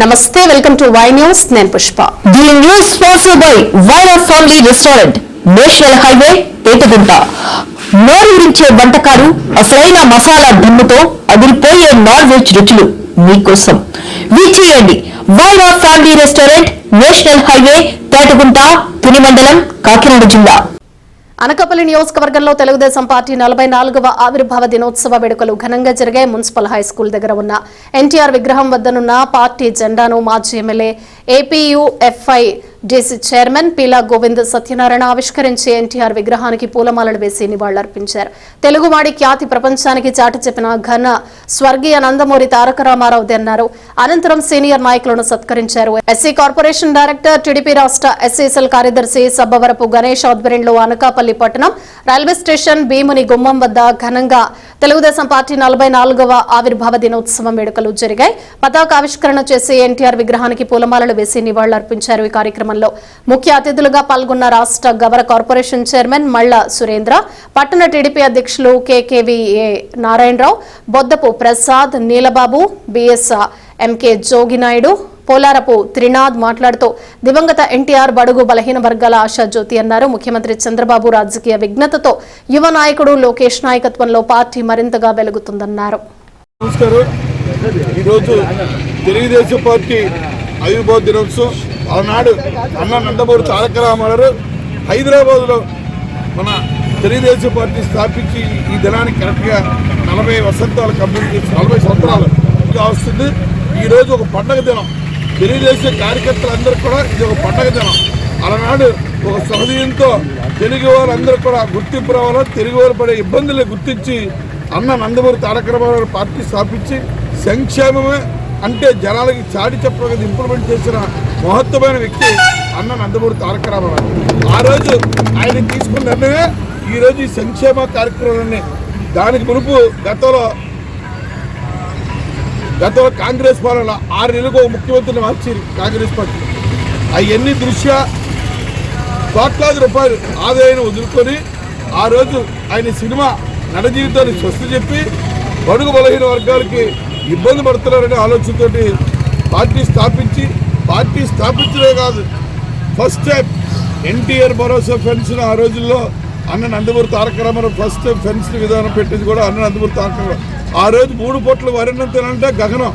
నమస్తే, welcome to Y news. నేను Pushpa. The news sponsored by Vaira family restaurant, national highway, Etugunta. నోరూరించే వంటకాలు, అసలైన మసాలా దిమ్ముతో అదిరిపోయే నాన్ వెజ్ రుచులు మీకోసం. వీచేయండి Vaira family restaurant, national highway, Etugunta, Tuni మండలం, కాకినాడ జిల్లా. అనకాపల్లి నియోజకవర్గంలో తెలుగుదేశం పార్టీ 44వ ఆవిర్భావ దినోత్సవ వేడుకలు ఘనంగా జరిగాయి. మున్సిపల్ హైస్కూల్ దగ్గర ఉన్న ఎన్టీఆర్ విగ్రహం వద్దనున్న పార్టీ జెండాను మాజీ MLA APUFI DC chairman Peela Govind Satyanarayana ఆవిష్కరించి ఎన్టీఆర్ విగ్రహానికి పూలమాలలు వేసి నివాళులర్పించారు. తెలుగువాడి ఖ్యాతి ప్రపంచానికి చాటి చెప్పిన ఘన స్వర్గీయ నందమూరి తారక రామారావు అన్నారు. అనంతరం సీనియర్ నాయకులను సత్కరించారు. ఎస్సీ కార్పొరేషన్ డైరెక్టర్, టీడీపీ రాష్ట్ర ఎస్సీసీఎల్ కార్యదర్శి సబ్బవరపు గణేష్ ఆధ్వర్యంలో అనకాపల్లి పట్టణం రైల్వే స్టేషన్ భీముని గుమ్మం వద్ద ఘనంగా తెలుగుదేశం పార్టీ 44వ ఆవిర్భావ దినోత్సవం వేడుకలు జరిగాయి. పతాకావిష్కరణ చేసి ఎన్టీఆర్ విగ్రహానికి పూలమాలలు వేసి నివాళులర్పించారు. ఈ కార్యక్రమంలో ముఖ్య అతిథులుగా పాల్గొన్న రాష్ట్ర గవర కార్పొరేషన్ చైర్మన్ మళ్ళ సురేంద్ర, పట్టణ టీడీపీ అధ్యక్షులు కేకేవీఏ నారాయణరావు, బొద్దపు ప్రసాద్, నీలబాబు, బిఎస్ ఎంకే జోగినాయుడు, పోలారపు త్రినాథ్ మాట్లాడుతూ దివంగత ఎన్టీఆర్ బడుగు బలహీన వర్గాల ఆశాజ్యోతి అన్నారు. ముఖ్యమంత్రి చంద్రబాబు రాజకీయ విఘ్నతతో యువ నాయకుడు లోకేష్ నాయకత్వంలో పార్టీ మరింతగా వెలుగుతుందన్నారు. నమస్కారం. ఈరోజు తెలుగుదేశం పార్టీ ఆవిర్భావ దినోత్సవం. ఆనాడు అన్న నందమూరి తారక రామారావు హైదరాబాద్లో మన తెలుగుదేశం పార్టీ స్థాపించి ఈ దినానికి కరెక్ట్గా 40 వసంతాలు కంప్లీట్ చేసి 40 సంవత్సరాలు వస్తుంది. ఈరోజు ఒక పండగ దినం. తెలుగుదేశం కార్యకర్తలందరూ కూడా ఇది ఒక పండగ దినం. అలనాడు ఒక సహృదయంతో తెలుగు వారందరూ కూడా గుర్తింపు రావాలని, తెలుగు వారు పడే ఇబ్బందులు గుర్తించి అన్న నందమూరి తారక రామారావు పార్టీ స్థాపించి సంక్షేమమే అంటే జనాలకి చాటి చెప్పగా ఇంప్లిమెంట్ చేసిన మహత్తమైన వ్యక్తి అన్న నందమూరి తారక రామారావు. ఆ రోజు ఆయన తీసుకున్న నిర్ణయమే ఈరోజు ఈ సంక్షేమ కార్యక్రమాలన్నీ. దానికి మునుపు గతంలో కాంగ్రెస్ పాలన 6 నెలలకు ఒక ముఖ్యమంత్రిని మార్చింది కాంగ్రెస్ పార్టీ. అవన్నీ దృష్ట్యా కోట్లాది రూపాయలు ఆదాయాన్ని వదులుకొని ఆ రోజు ఆయన సినిమా నడ జీవితాన్ని స్వస్తి చెప్పి బడుగు బలహీన వర్గాలకి ఇబ్బంది పడుతున్నారనే ఆలోచనతో పార్టీ స్థాపించడే కాదు, ఫస్ట్ టైం ఎన్టీఆర్ భరోసా పెన్షన్ ఆ రోజుల్లో అన్న Nandamuri Taraka Ramarao first time pension విధానం పెట్టింది కూడా అన్న నందమూరి తారక రామారావు. ఆ రోజు 3 పూట్ల వరిన్నం తినంటే గగనం.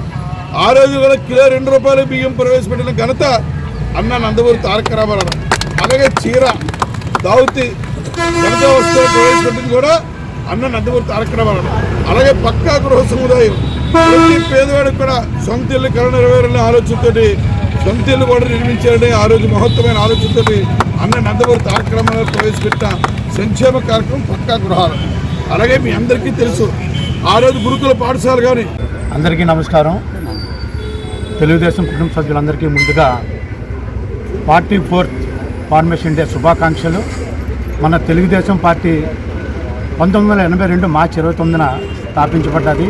ఆ రోజు కూడా కిలో 2 రూపాయల బియ్యం ప్రవేశపెట్టిన ఘనత అన్న నందమూరి తారక రామారావు. అలాగే చీర, దావతి, జనతా వస్తువులు ప్రవేశపెట్టింది కూడా అన్న నందమూరి తారక రామారావు. అలాగే పక్కా గృహ సముదాయం, ప్రతి పేదవాడికి కూడా సొంత ఇల్లు కళ నెరవేరాలనే ఆలోచనతో సొంత ఇల్లు కూడా నిర్మించారనే ఆ రోజు మహత్తమైన ఆలోచనతో అన్న నందమూరి తారక రామారావు ప్రవేశపెట్టిన సంక్షేమ కార్యక్రమం పక్కా గృహాలు. అలాగే మీ అందరికీ తెలుసు ఆ రోజు గురుకుల పాఠశాల. కానీ అందరికీ నమస్కారం. తెలుగుదేశం కుటుంబ సభ్యులందరికీ ముందుగా పార్టీ 4th ఫార్మేషన్ డే శుభాకాంక్షలు. మన తెలుగుదేశం పార్టీ 1982 మార్చి 29న స్థాపించబడ్డది.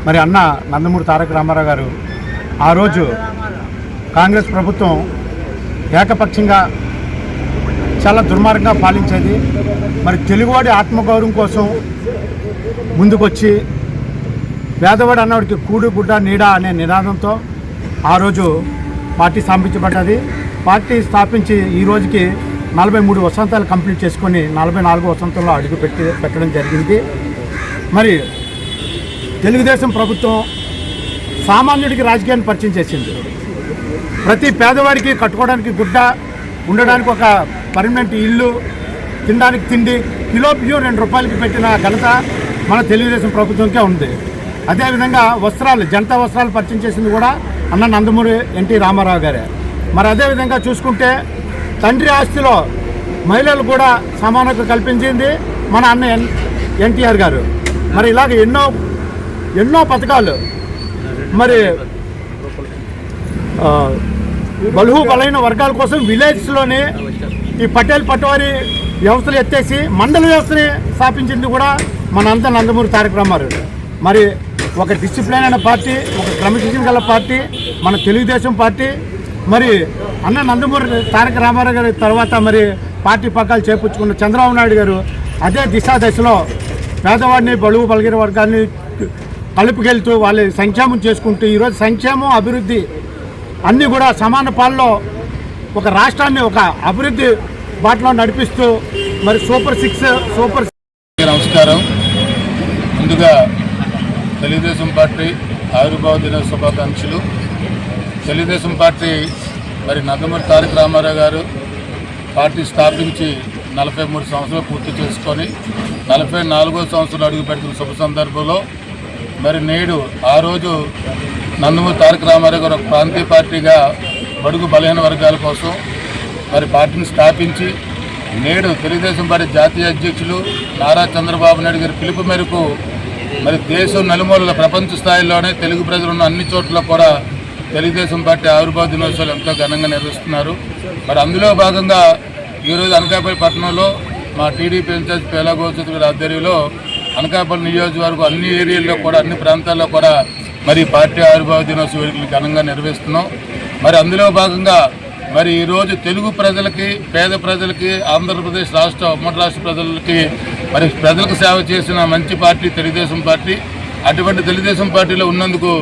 మరి అన్న నందమూరి తారక రామారావు గారు ఆ రోజు కాంగ్రెస్ ప్రభుత్వం ఏకపక్షంగా చాలా దుర్మార్గంగా పాలించేది. మరి తెలుగువాడి ఆత్మగౌరవం కోసం ముందుకొచ్చి పేదవాడు అన్నవాడికి కూడు గుడ్డ నీడ అనే నినాదంతో ఆ రోజు పార్టీ స్థాపించబడ్డది. పార్టీ స్థాపించి ఈ రోజుకి 43 వసంతాలు కంప్లీట్ చేసుకొని 44వ వసంతంలో అడుగు పెట్టడం జరిగింది. మరి తెలుగుదేశం ప్రభుత్వం సామాన్యుడికి రాజకీయాన్ని పరిచయం చేసింది. ప్రతి పేదవాడికి కట్టుకోవడానికి గుడ్డ, ఉండడానికి ఒక పర్మనెంట్ ఇల్లు, తినడానికి తిండి, కిలో బియ్యం 2 రూపాయలకి పెట్టిన ఘనత మన తెలుగుదేశం ప్రభుత్వంకే ఉంది. అదేవిధంగా వస్త్రాలు, జనతా వస్త్రాలు పరిచయం చేసింది కూడా అన్న నందమూరి ఎన్టీ రామారావు గారే. మరి అదేవిధంగా చూసుకుంటే తండ్రి ఆస్తిలో మహిళలు కూడా సమానత కల్పించింది మన అన్న ఎన్టీఆర్ గారు. మరి ఇలాగ ఎన్నో పథకాలు మరి బలహీన వర్గాల కోసం విలేజ్లోని ఈ పటేల్ పటవారి వ్యవస్థలు ఎత్తేసి మండల వ్యవస్థని స్థాపించింది కూడా మన అంత నందమూరి తారక రామారావు. మరి ఒక డిసిప్లిన్ అయిన పార్టీ, ఒక క్రమశిక్షణ గల పార్టీ మన తెలుగుదేశం పార్టీ. మరి అన్న నందమూరి తారక రామారావు గారి తర్వాత మరి పార్టీ పగ్గాలు చేపుచ్చుకున్న చంద్రబాబు నాయుడు గారు అదే దశలో పేదవాడిని, బడుగు బలహీన వర్గాన్ని కలుపుకెళ్తూ వాళ్ళ సంక్షేమం చేసుకుంటూ ఈరోజు సంక్షేమం, అభివృద్ధి అన్నీ కూడా సమాన పాలలో ఒక రాష్ట్రాన్ని ఒక అభివృద్ధి బాటలో నడిపిస్తూ మరి సూపర్ 6 నమస్కారం. ముందుగా తెలుగుదేశం పార్టీ ఆవిర్భావ దిన శుభాకాంక్షలు. తెలుగుదేశం పార్టీ మరి నందమూరి తారక రామారావు గారు పార్టీ స్థాపించి 43 సంవత్సరాలు పూర్తి చేసుకొని 44వ సంవత్సరం అడుగుపెడుతున్న శుభ సందర్భంలో మరి నేడు ఆ రోజు నందమూరి తారక రామారావు గారు ఒక ప్రాంతీయ పార్టీగా బడుగు బలహీన వర్గాల కోసం మరి పార్టీని స్థాపించి నేడు తెలుగుదేశం పార్టీ జాతీయ అధ్యక్షులు నారా చంద్రబాబు నాయుడు గారి పిలుపు మేరకు మరి దేశం నలుమూలల ప్రపంచ స్థాయిలోనే తెలుగు ప్రజలు ఉన్న అన్ని చోట్ల కూడా తెలుగుదేశం పార్టీ ఆవిర్భావ దినోత్సవాలు ఎంతో ఘనంగా నిర్వహిస్తున్నారు. మరి అందులో భాగంగా ఈరోజు అనకాపల్లి పట్టణంలో మా టీడీపీ ఇన్ఛార్జ్ పేలా గోచర్ గారి ఆధ్వర్యంలో అనకాపల్లి నియోజకవర్గం అన్ని ఏరియాల్లో కూడా అన్ని ప్రాంతాల్లో కూడా మరి పార్టీ ఆవిర్భావ దినోత్సవ వేడుకలు ఘనంగా నిర్వహిస్తున్నాం. మరి అందులో భాగంగా మరి ఈరోజు తెలుగు ప్రజలకి, పేద ప్రజలకి, ఆంధ్రప్రదేశ్ రాష్ట్ర ఉమ్మడి రాష్ట్ర ప్రజలకి మరి ప్రజలకు సేవ చేసిన మంచి పార్టీ తెలుగుదేశం పార్టీ. అటువంటి తెలుగుదేశం పార్టీలో ఉన్నందుకు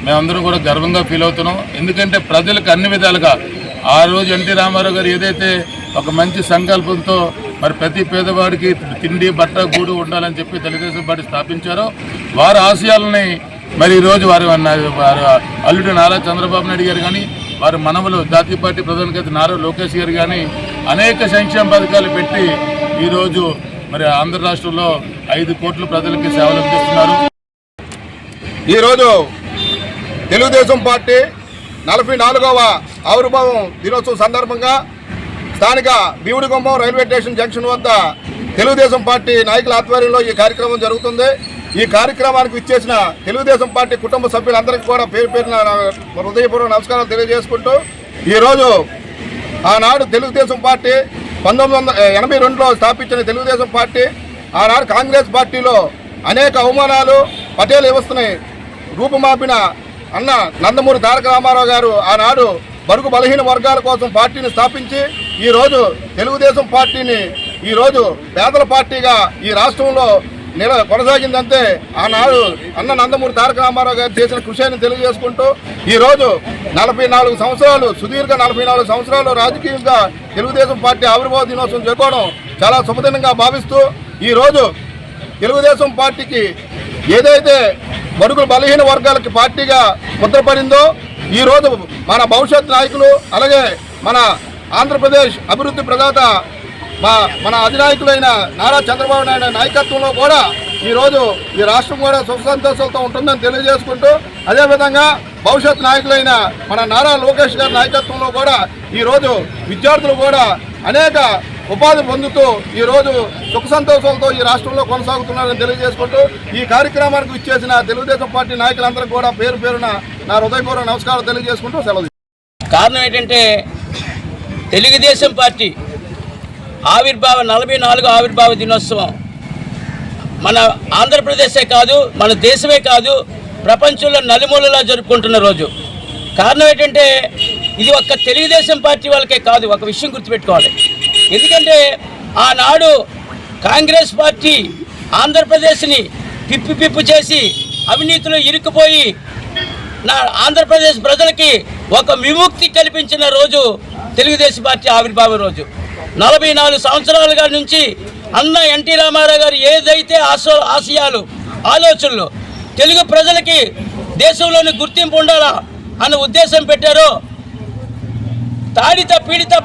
మేమందరం కూడా గర్వంగా ఫీల్ అవుతున్నాం. ఎందుకంటే ప్రజలకు అన్ని విధాలుగా ఆ రోజు ఎన్టీ రామారావు గారు ఏదైతే ఒక మంచి సంకల్పంతో మరి ప్రతి పేదవాడికి తిండి, బట్ట, గూడు ఉండాలని చెప్పి తెలుగుదేశం పార్టీ స్థాపించారో వారి ఆశయాలని మరి ఈరోజు వారి అల్లుడు నారా చంద్రబాబు నాయుడు గారు కానీ, వారి మనవలు జాతీయ పార్టీ ప్రధాన కార్యదర్శి నారా లోకేష్ గారు కానీ అనేక సంక్షేమ పథకాలు పెట్టి ఈరోజు మరి ఆంధ్ర రాష్ట్రంలో 5 కోట్ల ప్రజలకి సేవలు అందిస్తున్నారు. ఈరోజు తెలుగుదేశం పార్టీ 44వ ఆవిర్భావం దినోత్సవం సందర్భంగా స్థానిక భీముడిగుమ్మం రైల్వే స్టేషన్ జంక్షన్ వద్ద తెలుగుదేశం పార్టీ నాయకుల ఆధ్వర్యంలో ఈ కార్యక్రమం జరుగుతుంది. ఈ కార్యక్రమానికి ఇచ్చేసిన తెలుగుదేశం పార్టీ కుటుంబ సభ్యులందరికీ కూడా పేరు పేరున హృదయపూర్వక నమస్కారాలు తెలియజేసుకుంటూ, ఈరోజు ఆనాడు తెలుగుదేశం పార్టీ 1982లో స్థాపించిన తెలుగుదేశం పార్టీ ఆనాడు కాంగ్రెస్ పార్టీలో అనేక అవమానాలు, పటేల్ వ్యవస్థని రూపుమాపిన అన్న నందమూరి తారక రామారావు గారు ఆనాడు బడుగు బలహీన వర్గాల కోసం పార్టీని స్థాపించి ఈరోజు తెలుగుదేశం పార్టీని ఈరోజు పేదల పార్టీగా ఈ రాష్ట్రంలో కొనసాగిందంటే ఆనాడు అన్న నందమూరి తారక రామారావు గారు చేసిన కృషిని తెలియజేసుకుంటూ ఈరోజు 44 సంవత్సరాలు సుదీర్ఘ 44 సంవత్సరాలు రాజకీయంగా తెలుగుదేశం పార్టీ ఆవిర్భావ దినోత్సవం జరుపుకోవడం చాలా శుభదినంగా భావిస్తూ ఈరోజు తెలుగుదేశం పార్టీకి ఏదైతే బడుగు బలహీన వర్గాలకి పార్టీగా ముద్రపడిందో ఈరోజు మన భవిష్యత్ నాయకులు అలాగే మన ఆంధ్రప్రదేశ్ అభివృద్ధి ప్రదాత మన అధినాయకులైన నారా చంద్రబాబు నాయుడు నాయకత్వంలో కూడా ఈరోజు ఈ రాష్ట్రం కూడా సుఖ సంతోషాలతో ఉంటుందని తెలియజేసుకుంటూ, అదేవిధంగా భవిష్యత్ నాయకులైన మన నారా లోకేష్ గారి నాయకత్వంలో కూడా ఈరోజు విద్యార్థులు కూడా అనేక ఉపాధి పొందుతూ ఈరోజు సుఖ సంతోషాలతో ఈ రాష్ట్రంలో కొనసాగుతున్నారని తెలియజేసుకుంటూ, ఈ కార్యక్రమానికి ఇచ్చేసిన తెలుగుదేశం పార్టీ నాయకులందరూ కూడా పేరు పేరున నా హృదయపూర్వక నమస్కారాలు తెలియజేసుకుంటూ సెలవు. కారణం ఏంటంటే తెలుగుదేశం పార్టీ 44వ ఆవిర్భావ దినోత్సవం మన ఆంధ్రప్రదేశే కాదు, మన దేశమే కాదు, ప్రపంచంలో నలుమూలలా జరుపుకుంటున్న రోజు. కారణం ఏంటంటే ఇది ఒక్క తెలుగుదేశం పార్టీ వాళ్ళకే కాదు, ఒక విషయం గుర్తుపెట్టుకోవాలి. ఎందుకంటే ఆనాడు కాంగ్రెస్ పార్టీ ఆంధ్రప్రదేశ్ని పిప్పు చేసి అవినీతిలో ఇరుక్కుపోయి ఆంధ్రప్రదేశ్ ప్రజలకి ఒక విముక్తి కల్పించిన రోజు తెలుగుదేశం పార్టీ ఆవిర్భావ రోజు. 44 సంవత్సరాలుగా నుంచి అన్న ఎన్టీ రామారావు గారు ఏదైతే ఆశయాలు, ఆలోచనలు తెలుగు ప్రజలకి దేశంలోని గుర్తింపు ఉండాలా అన్న ఉద్దేశం పెట్టారో, తాడిత పీడిత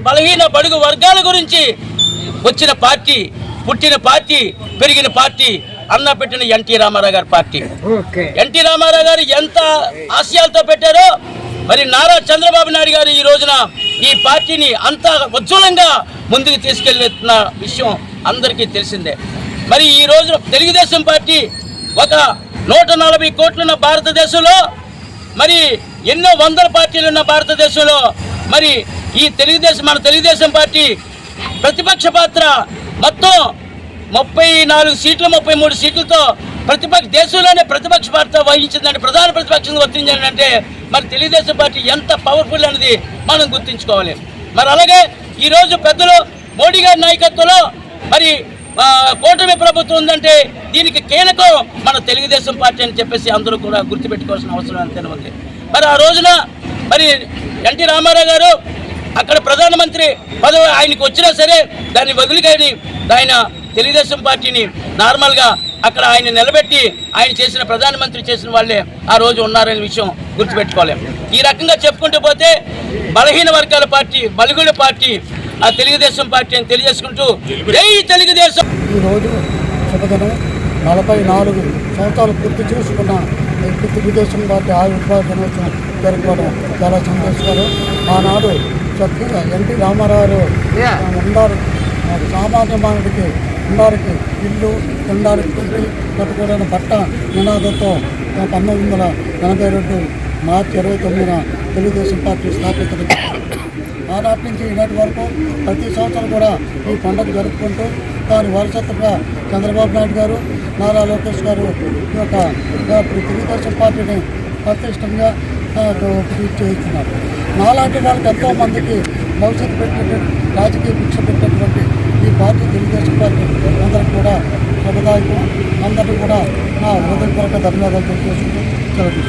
బలహీన బడుగు వర్గాల గురించి వచ్చిన పార్టీ, పుట్టిన పార్టీ, పెరిగిన పార్టీ అన్న పెట్టిన ఎన్టీ రామారావు గారి పార్టీ. ఎన్టీ రామారావు గారు ఎంత ఆశయాలతో పెట్టారో మరి నారా చంద్రబాబు నాయుడు గారు ఈ రోజున ఈ పార్టీని అంత ఉజ్వలంగా ముందుకు తీసుకెళ్తున్న విషయం అందరికీ తెలిసిందే. మరి ఈ రోజు తెలుగుదేశం పార్టీ ఒక 140 కోట్లున్న భారతదేశంలో, మరి ఎన్నో వందల పార్టీలు ఉన్న భారతదేశంలో మరి ఈ మన తెలుగుదేశం పార్టీ ప్రతిపక్ష పాత్ర మొత్తం 34 సీట్లు 33 సీట్లతో దేశంలోనే ప్రతిపక్ష పాత్ర వహించిందంటే, ప్రధాన ప్రతిపక్షంగా వర్తించాలంటే మరి తెలుగుదేశం పార్టీ ఎంత పవర్ఫుల్ అనేది మనం గుర్తుంచుకోవాలి. మరి అలాగే ఈరోజు పెద్దలు మోడీ గారి నాయకత్వంలో మరి కూటమి ప్రభుత్వం ఉందంటే దీనికి కీలకం మన తెలుగుదేశం పార్టీ అని చెప్పేసి అందరూ కూడా గుర్తుపెట్టుకోవాల్సిన అవసరం ఎంతైనా ఉంది. మరి ఆ రోజున మరి ఎన్టీ రామారావు గారు అక్కడ ప్రధానమంత్రి పదవి ఆయనకు వచ్చినా సరే దాన్ని వదిలిగాని ఆయన తెలుగుదేశం పార్టీని నార్మల్గా అక్కడ ఆయన నిలబెట్టి ఆయన చేసిన ప్రధానమంత్రి చేసిన వాళ్ళే ఆ రోజు ఉన్నారనే విషయం గుర్తుపెట్టుకోలేం. ఈ రకంగా చెప్పుకుంటూ పోతే బలహీన వర్గాల పార్టీ, బలుగుల పార్టీ ఆ తెలుగుదేశం పార్టీ అని తెలియజేసుకుంటూ జై తెలుగుదేశం. ఈరోజు శుభదినం 44 సంవత్సరాలు పూర్తి చేసుకున్న తెలుగుదేశం పార్టీ ఆవిర్భావ దినోత్సవం జరుపుకోవడం చాలా సంతోషకరం. ఆనాడు చక్కగా ఎన్టీ రామారావు ఉండారు సామాన్య మానవుడికి ఉండారికి ఇల్లు తినడానికి తిండి కట్టుకోవడానికి బట్ట నినాదంతో 1982 మార్చి 29న తెలుగుదేశం పార్టీ స్థాపించడం. ఆనాటి నుంచి ఈనాటి వరకు ప్రతి సంవత్సరం కూడా ఈ పండుగ జరుపుకుంటూ దాని వారసత్వంగా చంద్రబాబు నాయుడు గారు, నారా లోకేష్ గారు ఈ యొక్క తెలుగుదేశం పార్టీని ప్రతిష్టంగా చేస్తున్నారు. నాలాంటి వాళ్ళకి ఎంతోమందికి భవిష్యత్తు పెట్టినటువంటి రాజకీయ భిక్ష పెట్టినటువంటి ఈ పార్టీ తెలుగుదేశం పార్టీ అందరికీ కూడా శుభదాయకం. అందరికీ కూడా నా హృదయపూర్వక ధన్యవాదాలు తెలియజేసుకుంటూ సెలవు.